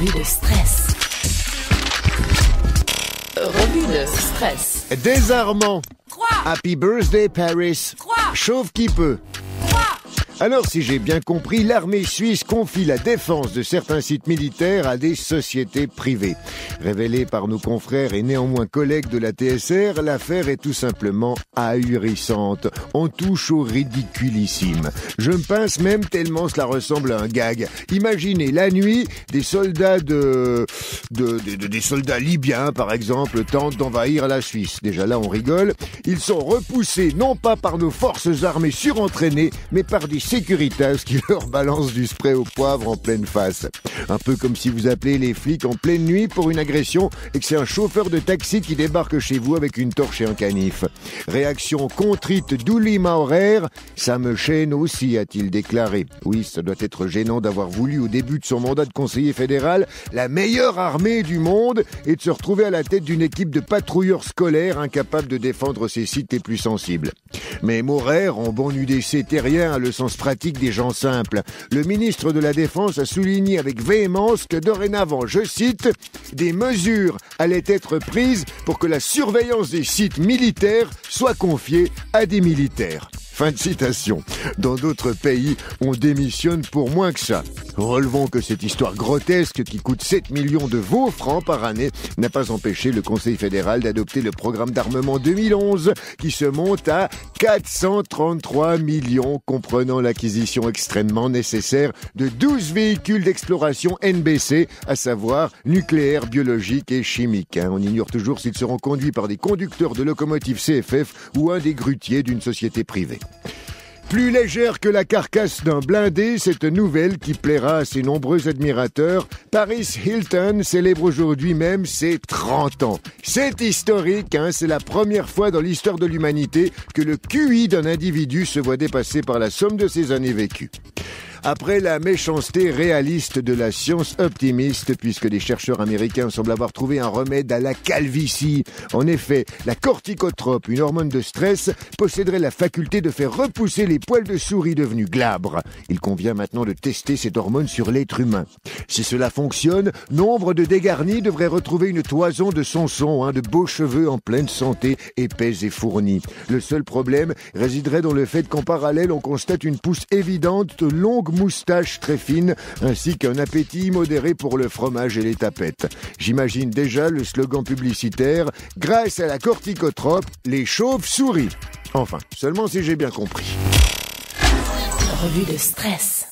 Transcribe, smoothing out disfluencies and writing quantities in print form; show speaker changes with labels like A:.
A: Revue de stress. Revue de stress.
B: Désarmant.
A: 3.
B: Happy birthday Paris.
A: 3.
B: Chauve qui peut.
A: 3.
B: Alors, si j'ai bien compris, l'armée suisse confie la défense de certains sites militaires à des sociétés privées. Révélée par nos confrères et néanmoins collègues de la TSR, l'affaire est tout simplement ahurissante. On touche au ridiculissime. Je me pince même tellement cela ressemble à un gag. Imaginez la nuit, des soldats des soldats libyens, par exemple, tentent d'envahir la Suisse. Déjà là, on rigole. Ils sont repoussés non pas par nos forces armées surentraînées, mais par des Securitas qui leur balancent du spray au poivre en pleine face. Un peu comme si vous appelez les flics en pleine nuit pour une agression et que c'est un chauffeur de taxi qui débarque chez vous avec une torche et un canif. Réaction contrite d'Uli Maurer, ça me gêne aussi, a-t-il déclaré. Oui, ça doit être gênant d'avoir voulu au début de son mandat de conseiller fédéral la meilleure armée du monde et de se retrouver à la tête d'une équipe de patrouilleurs scolaires incapables de défendre ses sites les plus sensibles. Mais Maurer, en bon UDC terrien, a le sens pratique des gens simples. Le ministre de la Défense a souligné avec véhémence que dorénavant, je cite, « des mesures allaient être prises pour que la surveillance des sites militaires soit confiée à des militaires ». Fin de citation. Dans d'autres pays, on démissionne pour moins que ça. Relevons que cette histoire grotesque qui coûte 7 millions de veaux francs par année n'a pas empêché le Conseil fédéral d'adopter le programme d'armement 2011 qui se monte à 433 millions comprenant l'acquisition extrêmement nécessaire de 12 véhicules d'exploration NBC, à savoir nucléaires, biologiques et chimiques. On ignore toujours s'ils seront conduits par des conducteurs de locomotives CFF ou un des grutiers d'une société privée. Plus légère que la carcasse d'un blindé, cette nouvelle qui plaira à ses nombreux admirateurs, Paris Hilton célèbre aujourd'hui même ses 30 ans. C'est historique, c'est la première fois dans l'histoire de l'humanité que le QI d'un individu se voit dépassé par la somme de ses années vécues. Après la méchanceté réaliste de la science optimiste, puisque des chercheurs américains semblent avoir trouvé un remède à la calvitie. En effet, la corticotrope, une hormone de stress, posséderait la faculté de faire repousser les poils de souris devenus glabres. Il convient maintenant de tester cette hormone sur l'être humain. Si cela fonctionne, nombre de dégarnis devraient retrouver une toison de sonson, de beaux cheveux en pleine santé, épais et fournis. Le seul problème résiderait dans le fait qu'en parallèle, on constate une pousse évidente de longues moustaches très fines, ainsi qu'un appétit modéré pour le fromage et les tapettes. J'imagine déjà le slogan publicitaire « Grâce à la corticotrope, les chauves sourient ». Enfin, seulement si j'ai bien compris.
A: Revue de stress.